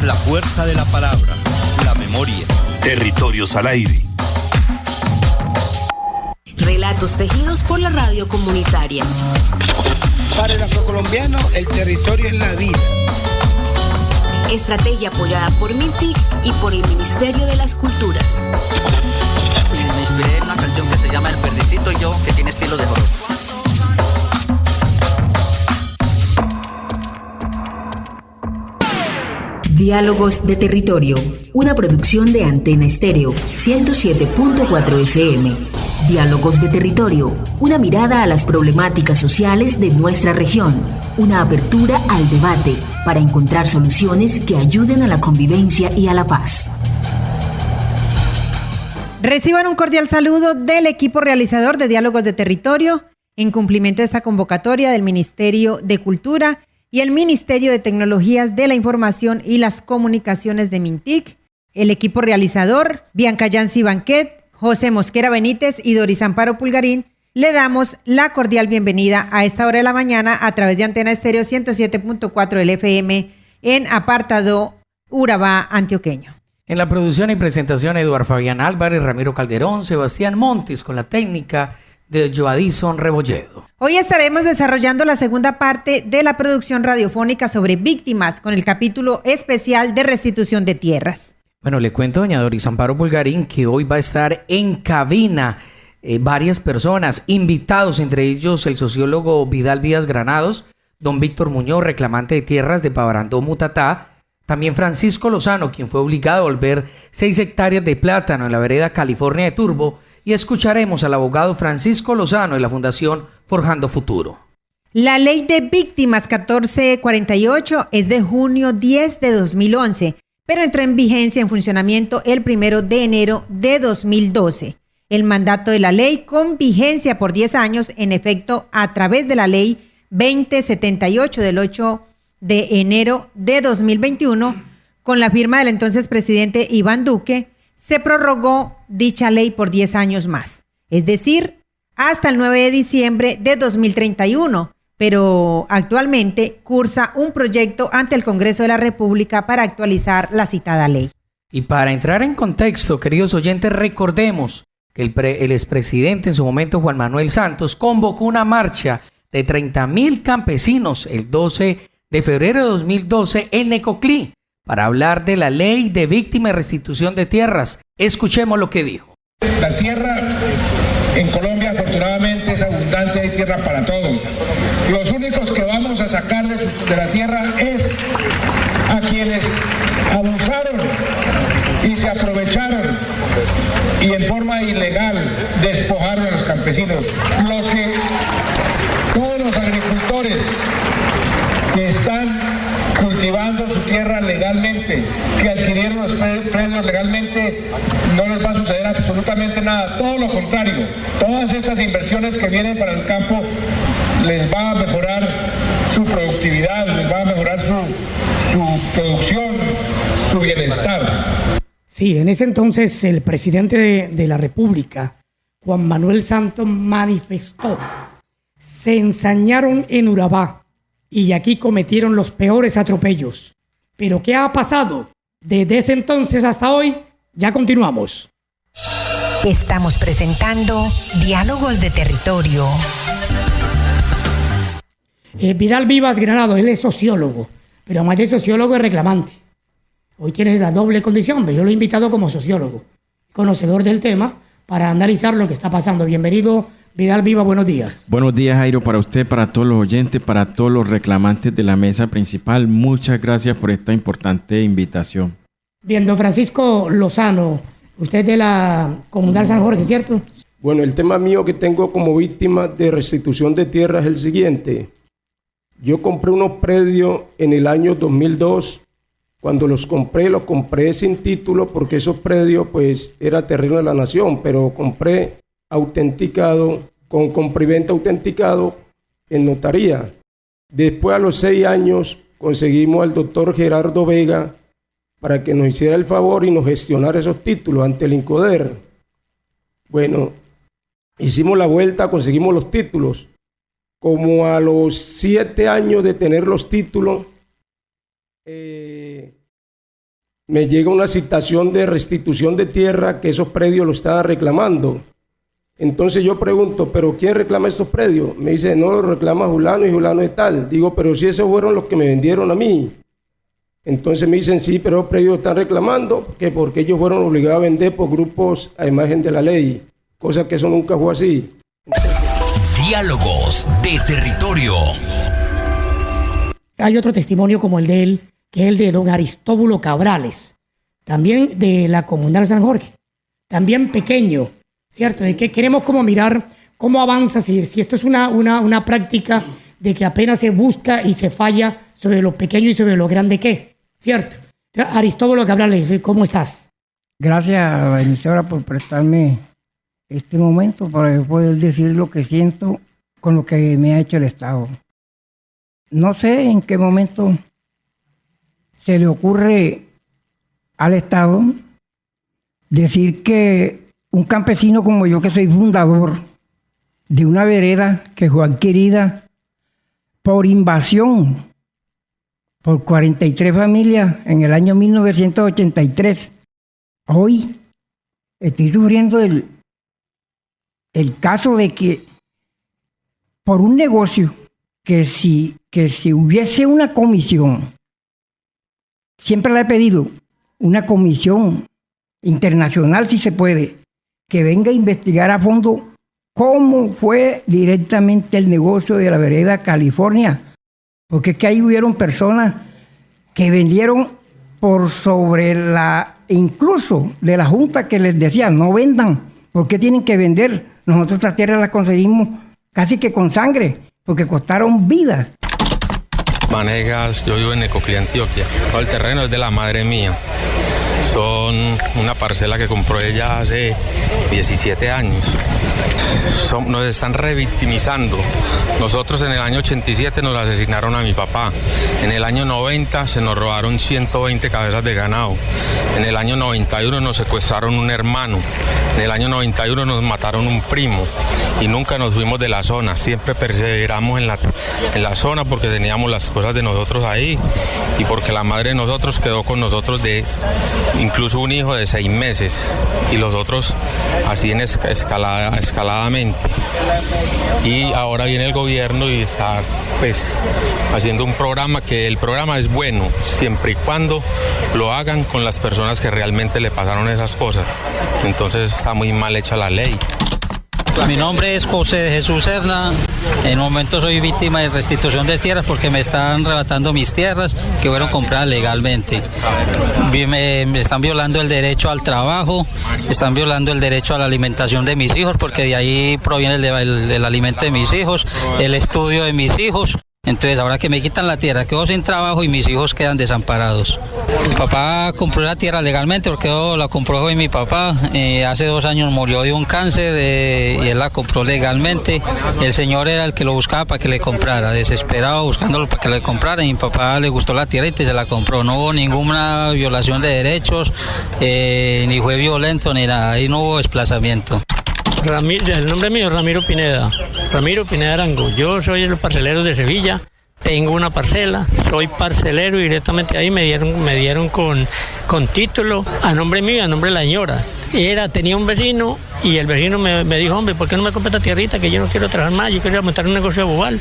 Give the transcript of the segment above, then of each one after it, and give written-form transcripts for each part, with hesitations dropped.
La fuerza de la palabra, la memoria. Territorios al aire. Relatos tejidos por la radio comunitaria. Para el afrocolombiano, el territorio es la vida. Estrategia apoyada por MINTIC y por el Ministerio de las Culturas. Me inspiré en una canción que se llama El Perdicito y yo, que tiene estilo de joropo. Diálogos de Territorio, una producción de Antena Estéreo, 107.4 FM. Diálogos de Territorio, una mirada a las problemáticas sociales de nuestra región, una apertura al debate para encontrar soluciones que ayuden a la convivencia y a la paz. Reciban un cordial saludo del equipo realizador de Diálogos de Territorio en cumplimiento de esta convocatoria del Ministerio de Cultura y el Ministerio de Tecnologías de la Información y las Comunicaciones de MINTIC, el equipo realizador, Bianca Yancy Banquet, José Mosquera Benítez y Doris Amparo Pulgarín, le damos la cordial bienvenida a esta hora de la mañana a través de Antena Estéreo 107.4 del FM en apartado Urabá antioqueño. En la producción y presentación, Eduardo Fabián Álvarez, Ramiro Calderón, Sebastián Montes, con la técnica de Joadison Rebolledo. Hoy estaremos desarrollando la segunda parte de la producción radiofónica sobre víctimas con el capítulo especial de restitución de tierras. Bueno, le cuento, doña Doris Amparo Pulgarín, que hoy va a estar en cabina varias personas, invitados, entre ellos el sociólogo Vidal Vías Granados, don Víctor Muñoz, reclamante de tierras de Pavarandó, Mutatá, también Francisco Lozano, quien fue obligado a volver 6 hectáreas de plátano en la vereda California de Turbo, y escucharemos al abogado Francisco Lozano de la Fundación Forjando Futuro. La Ley de Víctimas 1448 es de junio 10 de 2011, pero entró en vigencia en funcionamiento el 1 de enero de 2012. El mandato de la ley, con vigencia por 10 años, en efecto, a través de la Ley 2078 del 8 de enero de 2021, con la firma del entonces presidente Iván Duque, se prorrogó dicha ley por 10 años más, es decir, hasta el 9 de diciembre de 2031, pero actualmente cursa un proyecto ante el Congreso de la República para actualizar la citada ley. Y para entrar en contexto, queridos oyentes, recordemos que el expresidente en su momento, Juan Manuel Santos, convocó una marcha de 30,000 campesinos el 12 de febrero de 2012 en Necoclí, para hablar de la ley de víctima y restitución de tierras. Escuchemos lo que dijo. La tierra en Colombia afortunadamente es abundante, hay tierra para todos. Los únicos que vamos a sacar de la tierra es a quienes abusaron y se aprovecharon y en forma ilegal despojaron a los campesinos. Todos los agricultores que están cultivando su tierra legalmente, que adquirieron los predios legalmente, no les va a suceder absolutamente nada. Todo lo contrario, todas estas inversiones que vienen para el campo les va a mejorar su productividad, les va a mejorar su producción, su bienestar. Sí, en ese entonces el presidente de la República, Juan Manuel Santos, manifestó: se ensañaron en Urabá y aquí cometieron los peores atropellos. ¿Pero qué ha pasado? Desde ese entonces hasta hoy, ya continuamos. Estamos presentando Diálogos de Territorio. Vidal Vías Granados, él es sociólogo, pero además de sociólogo es reclamante. Hoy tiene la doble condición, pero yo lo he invitado como sociólogo, conocedor del tema, para analizar lo que está pasando. Bienvenido, Vidal Vías, buenos días. Buenos días, Jairo, para usted, para todos los oyentes, para todos los reclamantes de la mesa principal. Muchas gracias por esta importante invitación. Bien, don Francisco Lozano, usted es de la Comunidad San Jorge, ¿cierto? Bueno, el tema mío que tengo como víctima de restitución de tierra es el siguiente. Yo compré unos predios en el año 2002. Cuando los compré sin título porque esos predios pues era terreno de la nación, pero compré autenticado, con compraventa autenticado en notaría. Después, a los 6 años, conseguimos al doctor Gerardo Vega para que nos hiciera el favor y nos gestionara esos títulos ante el INCODER. Bueno, hicimos la vuelta, conseguimos los títulos. Como a los 7 años de tener los títulos, me llega una citación de restitución de tierra que esos predios lo estaban reclamando. Entonces yo pregunto, ¿pero quién reclama estos predios? Me dice, no, lo reclama Julano y Julano es tal. Digo, pero si esos fueron los que me vendieron a mí. Entonces me dicen, sí, pero los predios están reclamando, que porque ellos fueron obligados a vender por grupos a imagen de la ley. Cosa que eso nunca fue así. Diálogos de territorio. Hay otro testimonio como el de él, que es el de don Aristóbulo Cabrales, también de la Comunal San Jorge, también pequeño, ¿cierto? De que queremos como mirar cómo avanza, si esto es una práctica de que apenas se busca y se falla sobre lo pequeño y sobre lo grande que, ¿cierto? Aristóbulo Cabrales, ¿cómo estás? Gracias a la emisora por prestarme este momento para poder decir lo que siento con lo que me ha hecho el Estado. No sé en qué momento se le ocurre al Estado decir que un campesino como yo, que soy fundador de una vereda que fue adquirida por invasión por 43 familias en el año 1983, hoy estoy sufriendo el caso de que por un negocio que si hubiese una comisión, siempre le he pedido una comisión internacional, si se puede, que venga a investigar a fondo cómo fue directamente el negocio de la vereda California, porque es que ahí hubieron personas que vendieron por sobre incluso de la junta, que les decía no vendan, ¿por qué tienen que vender? Nosotros estas tierras las conseguimos casi que con sangre, porque costaron vidas. Vanegas, yo vivo en Necoclí, Antioquia. El terreno es de la madre mía. Son una parcela que compró ella hace 17 años. Nos están revictimizando. Nosotros en el año 87 nos asesinaron a mi papá. En el año 90 se nos robaron 120 cabezas de ganado. En el año 91 nos secuestraron un hermano. En el año 91 nos mataron un primo. Y nunca nos fuimos de la zona. Siempre perseveramos en la zona porque teníamos las cosas de nosotros ahí y porque la madre de nosotros quedó con nosotros incluso un hijo de 6 meses y los otros así en escaladamente. Y ahora viene el gobierno y está pues haciendo un programa, que el programa es bueno siempre y cuando lo hagan con las personas que realmente le pasaron esas cosas. Entonces está muy mal hecha la ley. Mi nombre es José de Jesús Serna. En el momento soy víctima de restitución de tierras porque me están arrebatando mis tierras que fueron compradas legalmente. Me están violando el derecho al trabajo, están violando el derecho a la alimentación de mis hijos, porque de ahí proviene el alimento de mis hijos, el estudio de mis hijos. Entonces, ahora que me quitan la tierra, quedo sin trabajo y mis hijos quedan desamparados. Mi papá compró la tierra legalmente porque la compró hoy mi papá. Hace 2 años murió de un cáncer y él la compró legalmente. El señor era el que lo buscaba para que le comprara, desesperado buscándolo para que le comprara. Y mi papá le gustó la tierra y se la compró. No hubo ninguna violación de derechos, ni fue violento ni nada. Ahí no hubo desplazamiento. El nombre mío es Ramiro Pineda Arango. Yo soy el parcelero de Sevilla, tengo una parcela, soy parcelero y directamente ahí me dieron con título a nombre mío y a nombre de la señora. Tenía un vecino y el vecino me dijo, hombre, ¿por qué no me compras esta tierrita que yo no quiero trabajar más? Yo quiero montar un negocio de bobal.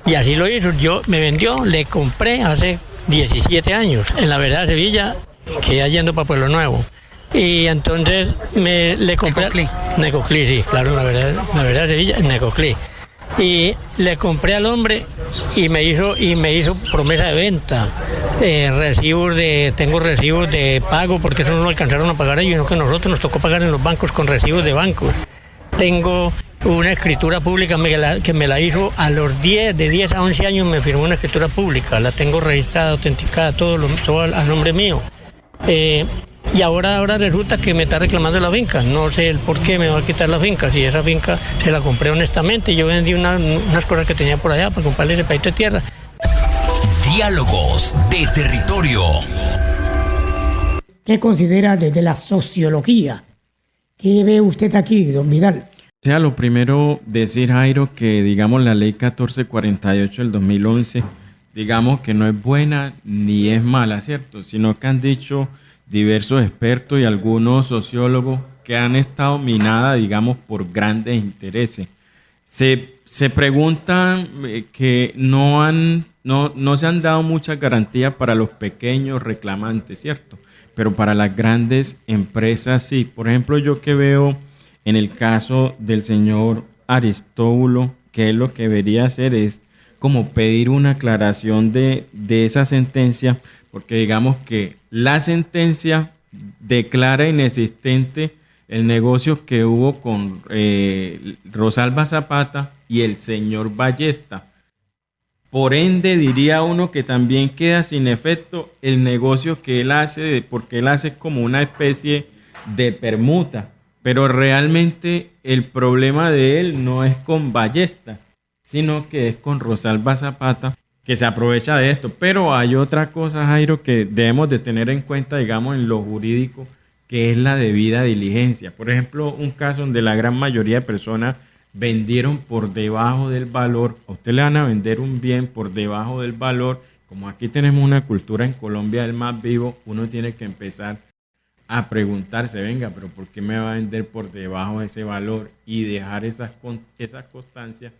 Y así lo hizo, me vendió, le compré hace 17 años en la vereda de Sevilla, que ya yendo para Pueblo Nuevo. Y entonces le compré Necoclí, sí, claro, la verdad de Sevilla, Necoclí. Y le compré al hombre y me hizo promesa de venta, tengo recibos de pago porque eso no lo alcanzaron a pagar ellos, sino que nosotros nos tocó pagar en los bancos con recibos de bancos. Tengo una escritura pública que me la hizo a los 10 a 11 años, me firmó una escritura pública, la tengo registrada, autenticada, todo a nombre mío. Y ahora resulta que me está reclamando la finca. No sé el por qué me va a quitar la finca. Si esa finca se la compré honestamente, yo vendí unas cosas que tenía por allá para comprarle ese pedacito de tierra. Diálogos de territorio. ¿Qué considera desde la sociología? ¿Qué ve usted aquí, don Vidal? O sea, lo primero decir, Jairo, que digamos la ley 1448 del 2011, digamos que no es buena ni es mala, ¿cierto? Sino que han dicho diversos expertos y algunos sociólogos que han estado minadas, digamos, por grandes intereses. Se preguntan que no se han dado muchas garantías para los pequeños reclamantes, ¿cierto? Pero para las grandes empresas sí. Por ejemplo, yo que veo en el caso del señor Aristóbulo, que él lo que debería hacer es como pedir una aclaración de esa sentencia, porque digamos que la sentencia declara inexistente el negocio que hubo con Rosalba Zapata y el señor Ballesta. Por ende, diría uno que también queda sin efecto el negocio que él hace, porque él hace como una especie de permuta, pero realmente el problema de él no es con Ballesta, sino que es con Rosalba Zapata, que se aprovecha de esto. Pero hay otra cosa, Jairo, que debemos de tener en cuenta, digamos, en lo jurídico, que es la debida diligencia. Por ejemplo, un caso donde la gran mayoría de personas vendieron por debajo del valor. A usted le van a vender un bien por debajo del valor. Como aquí tenemos una cultura en Colombia del más vivo, uno tiene que empezar a preguntarse, venga, pero ¿por qué me va a vender por debajo de ese valor? Y dejar esas constancias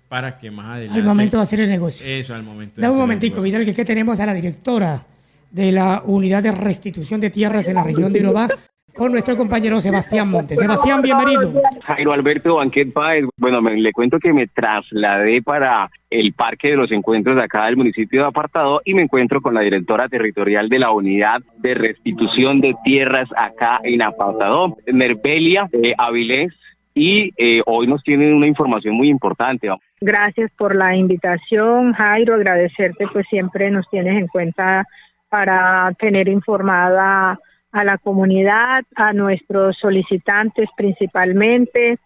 para que más adelante... Al momento de hacer el negocio. Eso, al momento Da un momentico, Vidal, que tenemos a la directora de la Unidad de Restitución de Tierras en la región de Urabá, con nuestro compañero Sebastián Montes. Sebastián, bienvenido. Jairo Alberto Banquet Páez, bueno, le cuento que me trasladé para el Parque de los Encuentros de acá del municipio de Apartadó y me encuentro con la directora territorial de la Unidad de Restitución de Tierras acá en Apartadó, Nerbelia Avilés, y hoy nos tienen una información muy importante. Gracias por la invitación, Jairo, agradecerte, pues siempre nos tienes en cuenta para tener informada a la comunidad, a nuestros solicitantes principalmente,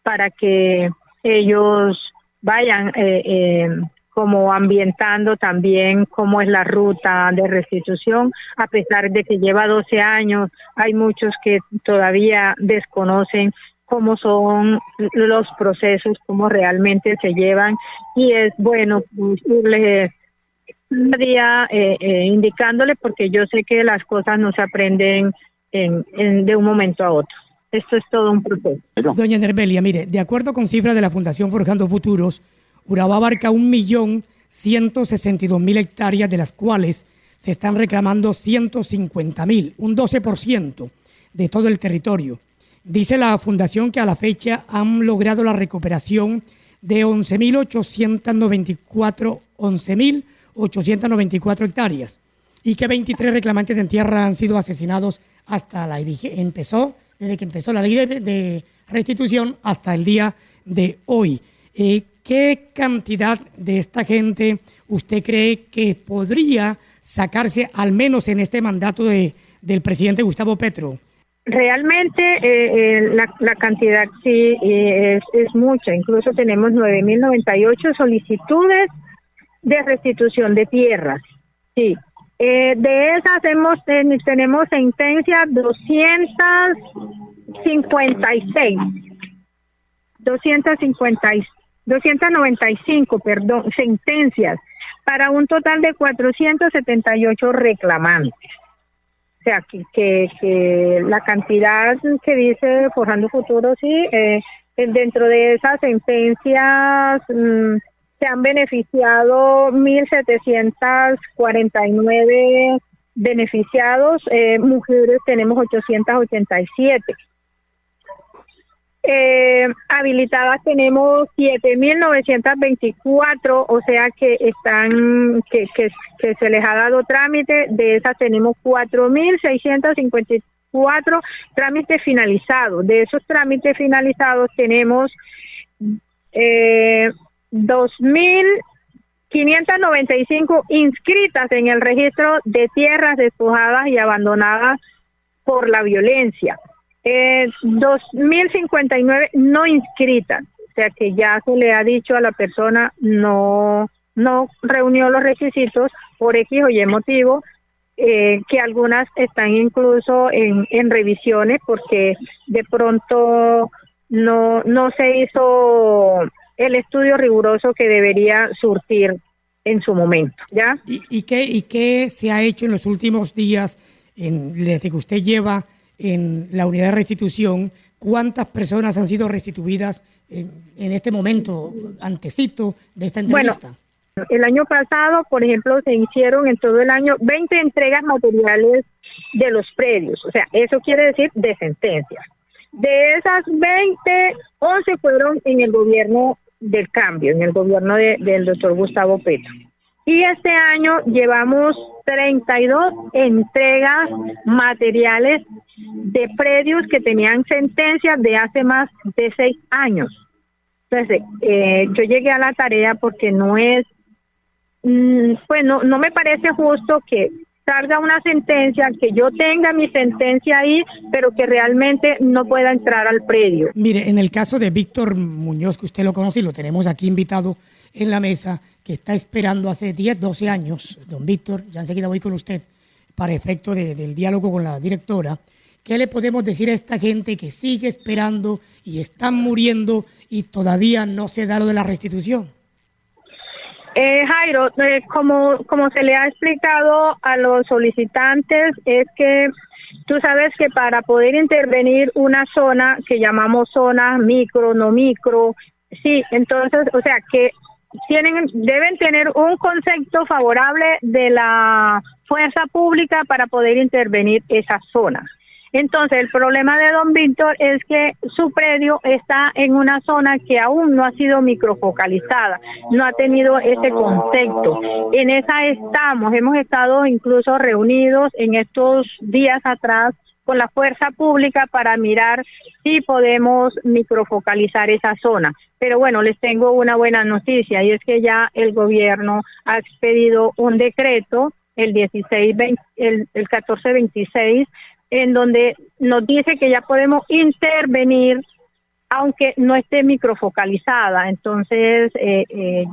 para que ellos vayan como ambientando también cómo es la ruta de restitución. A pesar de que lleva 12 años, hay muchos que todavía desconocen cómo son los procesos, cómo realmente se llevan, y es bueno irles día indicándole, porque yo sé que las cosas no se aprenden de un momento a otro. Esto es todo un proceso. Doña Nerbelia, mire, de acuerdo con cifras de la Fundación Forjando Futuros, Urabá abarca 1.162.000 hectáreas, de las cuales se están reclamando 150.000, un 12% de todo el territorio. Dice la Fundación que a la fecha han logrado la recuperación de 11.894 hectáreas y que 23 reclamantes de tierra han sido asesinados desde que empezó la ley de restitución hasta el día de hoy. ¿Qué cantidad de esta gente usted cree que podría sacarse al menos en este mandato del presidente Gustavo Petro? Realmente la cantidad sí es mucha. Incluso tenemos 9.098 solicitudes de restitución de tierras. Sí. De esas tenemos sentencias 295, sentencias, para un total de 478 reclamantes. O sea, que la cantidad que dice Forjando Futuro, sí, dentro de esas sentencias se han beneficiado 1.749 beneficiados, mujeres tenemos 887. Habilitadas tenemos 7.924, o sea que están que se les ha dado trámite. De esas tenemos 4.654 trámites finalizados. De esos trámites finalizados tenemos 2.595 inscritas en el registro de tierras despojadas y abandonadas por la violencia. 2.059 no inscritas, o sea que ya se le ha dicho a la persona no reunió los requisitos por X o Y motivo, que algunas están incluso en revisiones porque de pronto no se hizo el estudio riguroso que debería surtir en su momento, ¿ya? ¿Y qué se ha hecho en los últimos días desde que usted lleva en la unidad de restitución, ¿cuántas personas han sido restituidas en este momento, antecito de esta entrevista? Bueno, el año pasado, por ejemplo, se hicieron en todo el año 20 entregas materiales de los predios, o sea, eso quiere decir de sentencias. De esas 20, 11 fueron en el gobierno del cambio, en el gobierno del doctor Gustavo Petro. Y este año llevamos 32 entregas materiales de predios que tenían sentencias de hace más de 6 años. Entonces, yo llegué a la tarea porque no es, pues no me parece justo que salga una sentencia, que yo tenga mi sentencia ahí, pero que realmente no pueda entrar al predio. Mire, en el caso de Víctor Muñoz, que usted lo conoce y lo tenemos aquí invitado en la mesa, que está esperando hace 10, 12 años, don Víctor, ya enseguida voy con usted, para efecto del diálogo con la directora, ¿qué le podemos decir a esta gente que sigue esperando y están muriendo y todavía no se da lo de la restitución? Jairo, como se le ha explicado a los solicitantes, es que tú sabes que para poder intervenir una zona que llamamos zona micro, no micro, sí, entonces, o sea, que deben tener un concepto favorable de la fuerza pública para poder intervenir esas zonas. Entonces, el problema de don Víctor es que su predio está en una zona que aún no ha sido microfocalizada, no ha tenido ese concepto. En esa hemos estado incluso reunidos en estos días atrás con la fuerza pública para mirar si podemos microfocalizar esa zona. Pero bueno, les tengo una buena noticia, y es que ya el gobierno ha expedido un decreto, el 1426, en donde nos dice que ya podemos intervenir aunque no esté microfocalizada. Entonces,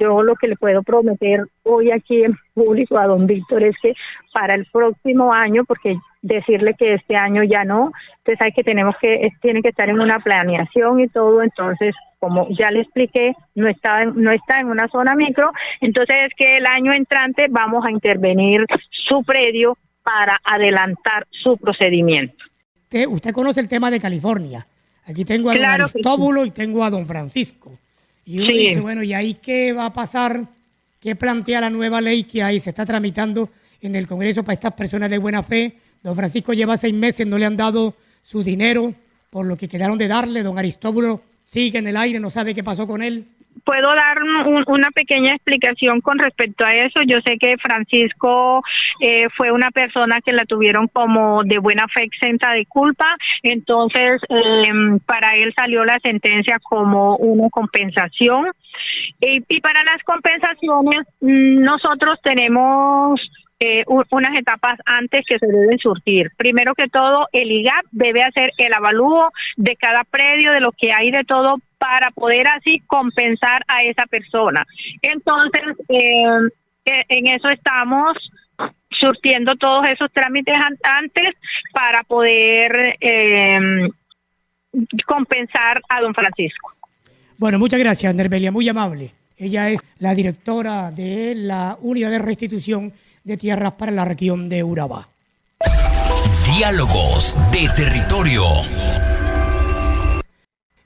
yo lo que le puedo prometer hoy aquí en público a don Víctor es que para el próximo año, porque decirle que este año ya no, entonces hay que tiene que estar en una planeación y todo. Entonces, como ya le expliqué, no está en una zona micro, entonces es que el año entrante vamos a intervenir su predio para adelantar su procedimiento. Usted conoce el tema de California. Aquí tengo a don Aristóbulo y tengo a don Francisco. Y uno dice, bueno, ¿y ahí qué va a pasar? ¿Qué plantea la nueva ley que ahí se está tramitando en el Congreso para estas personas de buena fe? Don Francisco lleva 6 meses, no le han dado su dinero por lo que quedaron de darle. Don Aristóbulo sigue en el aire, no sabe qué pasó con él. Puedo dar una pequeña explicación con respecto a eso. Yo sé que Francisco fue una persona que la tuvieron como de buena fe exenta de culpa, entonces para él salió la sentencia como una compensación. Y para las compensaciones nosotros tenemos unas etapas antes que se deben surtir. Primero que todo, el IGAP debe hacer el avalúo de cada predio, de lo que hay de todo, para poder así compensar a esa persona. Entonces, en eso estamos surtiendo todos esos trámites antes para poder compensar a don Francisco. Bueno, muchas gracias, Nerbelia, muy amable. Ella es la directora de la Unidad de Restitución de Tierras para la región de Urabá. Diálogos de Territorio.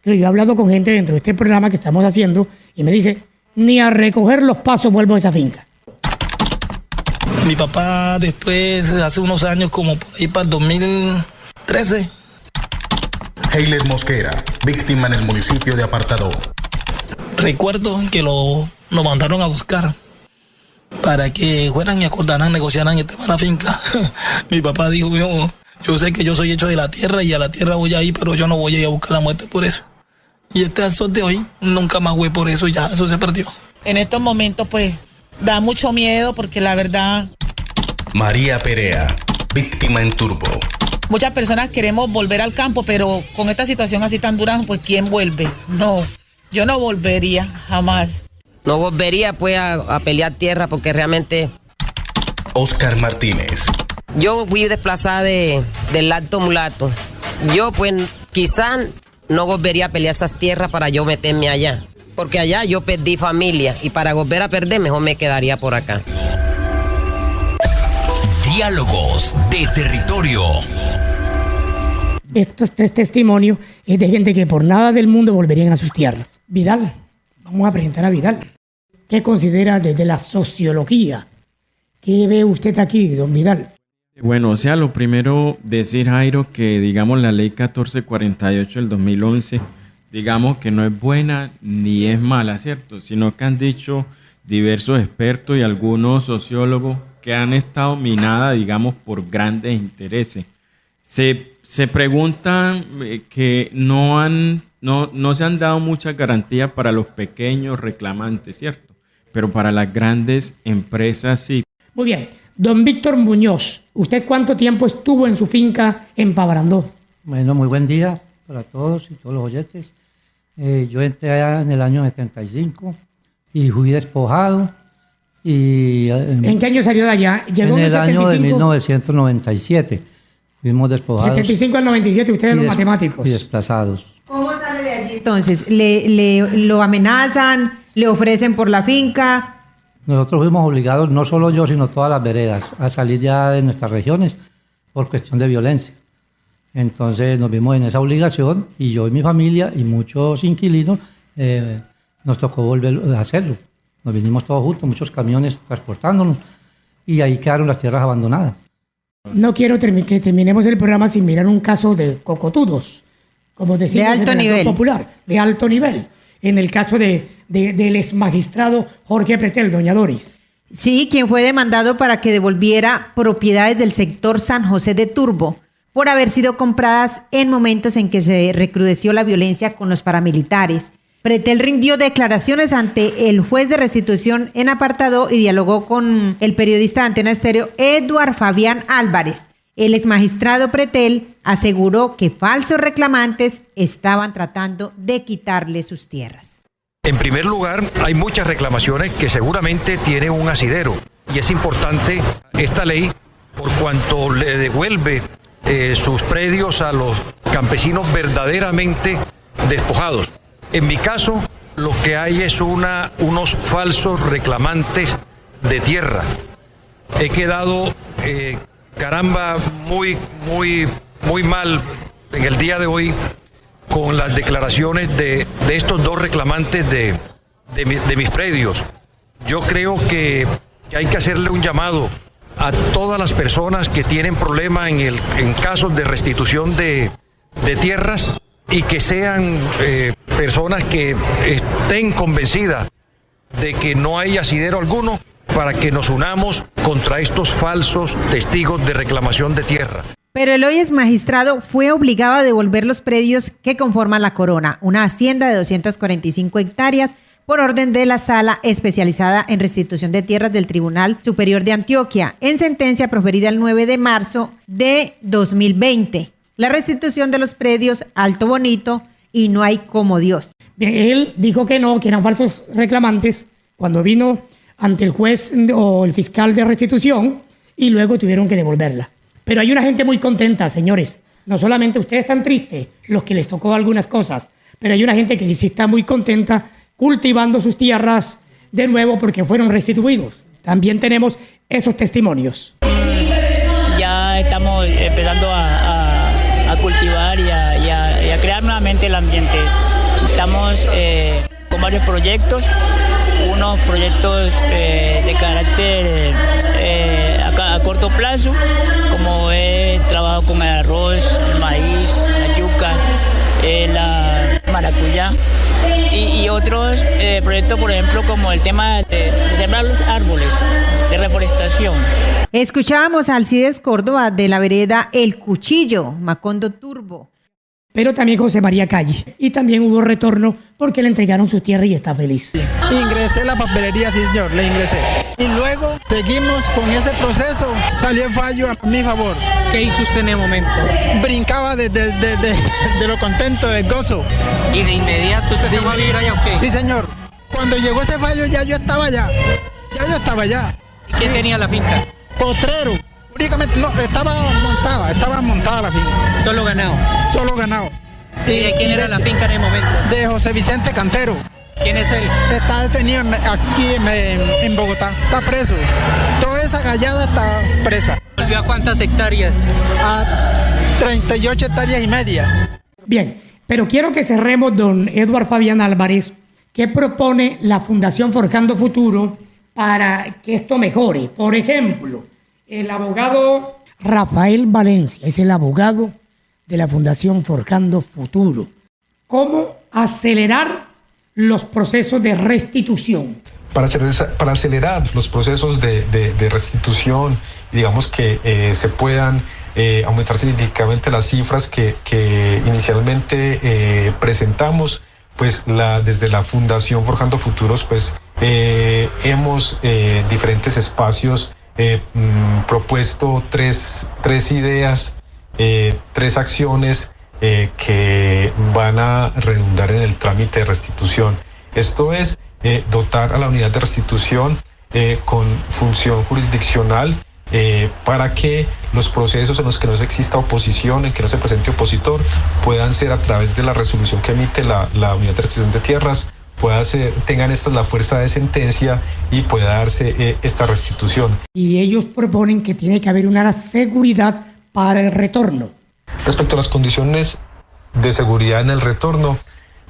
Yo he hablado con gente dentro de este programa que estamos haciendo y me dice, ni a recoger los pasos vuelvo a esa finca. Mi papá después, hace unos años, como por ahí para el 2013. Heiler Mosquera, víctima en el municipio de Apartadó. Recuerdo que lo mandaron a buscar para que fueran y acordaran, negociaran el tema de la finca. Mi papá dijo, yo sé que yo soy hecho de la tierra y a la tierra voy a ir, pero yo no voy a ir a buscar la muerte por eso. Y al sol de hoy, nunca más voy por eso, ya eso se perdió. En estos momentos, pues, da mucho miedo porque la verdad... María Perea, víctima en Turbo. Muchas personas queremos volver al campo, pero con esta situación así tan dura, pues, ¿quién vuelve? No, yo no volvería, jamás. No volvería, pues, a pelear tierra porque realmente... Oscar Martínez. Yo fui desplazada del Alto Mulato. Yo, pues, quizás no volvería a pelear esas tierras para yo meterme allá. Porque allá yo perdí familia y para volver a perder mejor me quedaría por acá. Diálogos de Territorio. Estos 3 testimonios es de gente que por nada del mundo volverían a sus tierras. Vidal, vamos a presentar a Vidal. ¿Qué considera desde la sociología? ¿Qué ve usted aquí, don Vidal? Bueno, o sea, lo primero decir, Jairo, que digamos la ley 1448 del 2011, digamos que no es buena ni es mala, ¿cierto? Sino que han dicho diversos expertos y algunos sociólogos que han estado minada, digamos, por grandes intereses. Se preguntan que no se han dado muchas garantías para los pequeños reclamantes, ¿cierto? Pero para las grandes empresas sí. Muy bien. Don Víctor Muñoz, ¿usted cuánto tiempo estuvo en su finca en Pavarandó? Bueno, muy buen día para todos y todos los oyentes. Yo entré allá en el año 75 y fui despojado. ¿En qué año salió de allá? ¿Llegó en el año de 1997. Fuimos despojados. 75 al 97, ustedes los matemáticos. Y desplazados. ¿Cómo sale de allí entonces? ¿Lo amenazan? ¿Le ofrecen por la finca? Nosotros fuimos obligados, no solo yo, sino todas las veredas, a salir ya de nuestras regiones por cuestión de violencia. Entonces nos vimos en esa obligación y yo y mi familia y muchos inquilinos nos tocó volver a hacerlo. Nos vinimos todos juntos, muchos camiones transportándonos y ahí quedaron las tierras abandonadas. No quiero que terminemos el programa sin mirar un caso de cocotudos, como decimos de alto nivel popular, de alto nivel. En el caso del exmagistrado Jorge Pretel, doña Doris. Sí, quien fue demandado para que devolviera propiedades del sector San José de Turbo por haber sido compradas en momentos en que se recrudeció la violencia con los paramilitares. Pretel rindió declaraciones ante el juez de restitución en Apartadó y dialogó con el periodista de Antena Estéreo, Eduard Fabián Álvarez. El exmagistrado Pretel aseguró que falsos reclamantes estaban tratando de quitarle sus tierras. En primer lugar, hay muchas reclamaciones que seguramente tiene un asidero y es importante esta ley por cuanto le devuelve sus predios a los campesinos verdaderamente despojados. En mi caso, lo que hay es unos falsos reclamantes de tierra. He quedado, muy mal en el día de hoy con las declaraciones de estos 2 reclamantes de mis predios. Yo creo que hay que hacerle un llamado a todas las personas que tienen problemas en casos de restitución de tierras y que sean personas que estén convencidas de que no hay asidero alguno para que nos unamos contra estos falsos testigos de reclamación de tierra. Pero el hoy exmagistrado fue obligado a devolver los predios que conforman la Corona, una hacienda de 245 hectáreas, por orden de la Sala Especializada en Restitución de Tierras del Tribunal Superior de Antioquia, en sentencia proferida el 9 de marzo de 2020. La restitución de los predios Alto Bonito y No Hay Como Dios. Bien, él dijo que no, que eran falsos reclamantes cuando vino ante el juez o el fiscal de restitución y luego tuvieron que devolverla. Pero hay una gente muy contenta, señores. No solamente ustedes están tristes, los que les tocó algunas cosas, pero hay una gente que sí está muy contenta cultivando sus tierras de nuevo porque fueron restituidos. También tenemos esos testimonios. Ya estamos empezando a cultivar y a crear nuevamente el ambiente. Estamos con varios proyectos, unos proyectos de carácter a corto plazo, como he trabajado con el arroz, el maíz, la yuca, la maracuyá y otros proyectos, por ejemplo, como el tema de sembrar los árboles, de reforestación. Escuchábamos a Alcides Córdoba de la vereda El Cuchillo, Macondo Turbo. Pero también José María Calle. Y también hubo retorno porque le entregaron su tierra y está feliz. Ingresé a la papelería, sí señor, le ingresé. Y luego seguimos con ese proceso. Salió el fallo a mi favor. ¿Qué hizo usted en el momento? Brincaba de lo contento, del gozo. ¿Y de inmediato usted se fue a vivir allá o qué? Sí señor. Cuando llegó ese fallo ya yo estaba allá. Ya yo estaba allá. ¿Y quién tenía la finca? Potrero. Únicamente, no, estaba montada la finca. ¿Solo ganado? Solo ganado. ¿Y de quién era la finca en el momento? De José Vicente Cantero. ¿Quién es él? Está detenido aquí en Bogotá. Está preso. Toda esa gallada está presa. ¿Volvió a cuántas hectáreas? A 38 hectáreas y media. Bien, pero quiero que cerremos, don Edward Fabián Álvarez. ¿Qué propone la Fundación Forjando Futuro para que esto mejore? Por ejemplo, el abogado Rafael Valencia es el abogado de la Fundación Forjando Futuro. ¿Cómo acelerar los procesos de restitución? Para acelerar los procesos de restitución, digamos que se puedan aumentar significativamente las cifras que inicialmente presentamos, pues desde la Fundación Forjando Futuros, pues hemos diferentes espacios propuesto tres ideas, tres acciones que van a redundar en el trámite de restitución. Esto es dotar a la unidad de restitución con función jurisdiccional para que los procesos en los que no exista oposición, en que no se presente opositor, puedan ser a través de la resolución que emite la unidad de restitución de tierras, tengan estas la fuerza de sentencia y pueda darse esta restitución. Y ellos proponen que tiene que haber una seguridad para el retorno. Respecto a las condiciones de seguridad en el retorno,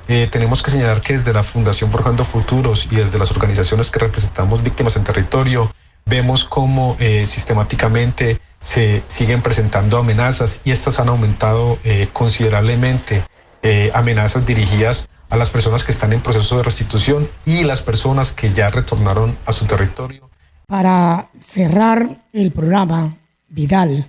tenemos que señalar que desde la Fundación Forjando Futuros y desde las organizaciones que representamos víctimas en territorio, vemos cómo sistemáticamente se siguen presentando amenazas y estas han aumentado considerablemente, amenazas dirigidas a las personas que están en proceso de restitución y las personas que ya retornaron a su territorio. Para cerrar el programa, Vidal,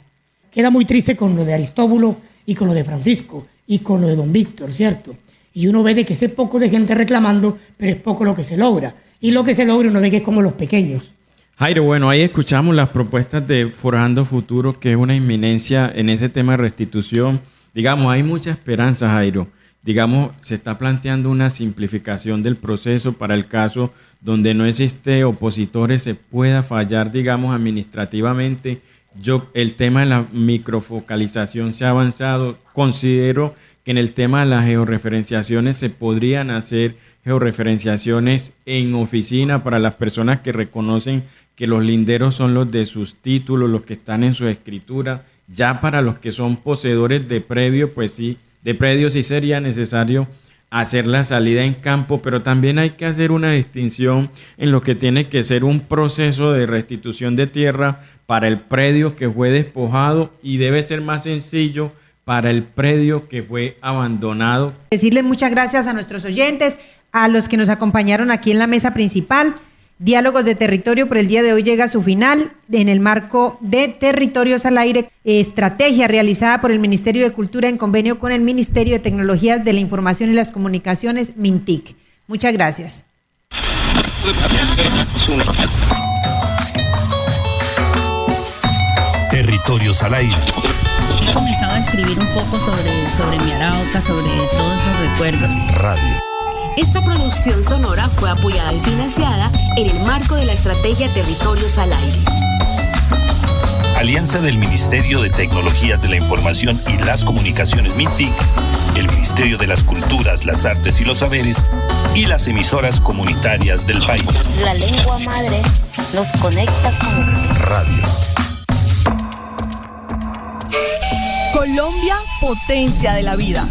queda muy triste con lo de Aristóbulo y con lo de Francisco y con lo de don Víctor, ¿cierto? Y uno ve de que es poco de gente reclamando, pero es poco lo que se logra. Y lo que se logra uno ve que es como los pequeños. Jairo, bueno, ahí escuchamos las propuestas de Forjando Futuro, que es una inminencia en ese tema de restitución. Digamos, hay mucha esperanza, Jairo. Digamos, se está planteando una simplificación del proceso para el caso donde no existe opositores, se pueda fallar, digamos, administrativamente. El tema de la microfocalización se ha avanzado. Considero que en el tema de las georreferenciaciones se podrían hacer georreferenciaciones en oficina para las personas que reconocen que los linderos son los de sus títulos, los que están en su escritura. Ya para los que son poseedores de predio, pues sí, de predio sí sería necesario hacer la salida en campo, pero también hay que hacer una distinción en lo que tiene que ser un proceso de restitución de tierra para el predio que fue despojado y debe ser más sencillo para el predio que fue abandonado. Decirle muchas gracias a nuestros oyentes, a los que nos acompañaron aquí en la mesa principal. Diálogos de Territorio por el día de hoy llega a su final en el marco de Territorios al Aire, estrategia realizada por el Ministerio de Cultura en convenio con el Ministerio de Tecnologías de la Información y las Comunicaciones, MINTIC. Muchas gracias. Territorios al Aire. He comenzado a escribir un poco sobre mi Arauca, sobre todos esos recuerdos. Radio. Esta producción sonora fue apoyada y financiada en el marco de la estrategia Territorios al Aire. Alianza del Ministerio de Tecnologías de la Información y las Comunicaciones MINTIC, el Ministerio de las Culturas, las Artes y los Saberes y las emisoras comunitarias del país. La lengua madre nos conecta con Radio. Colombia, potencia de la vida.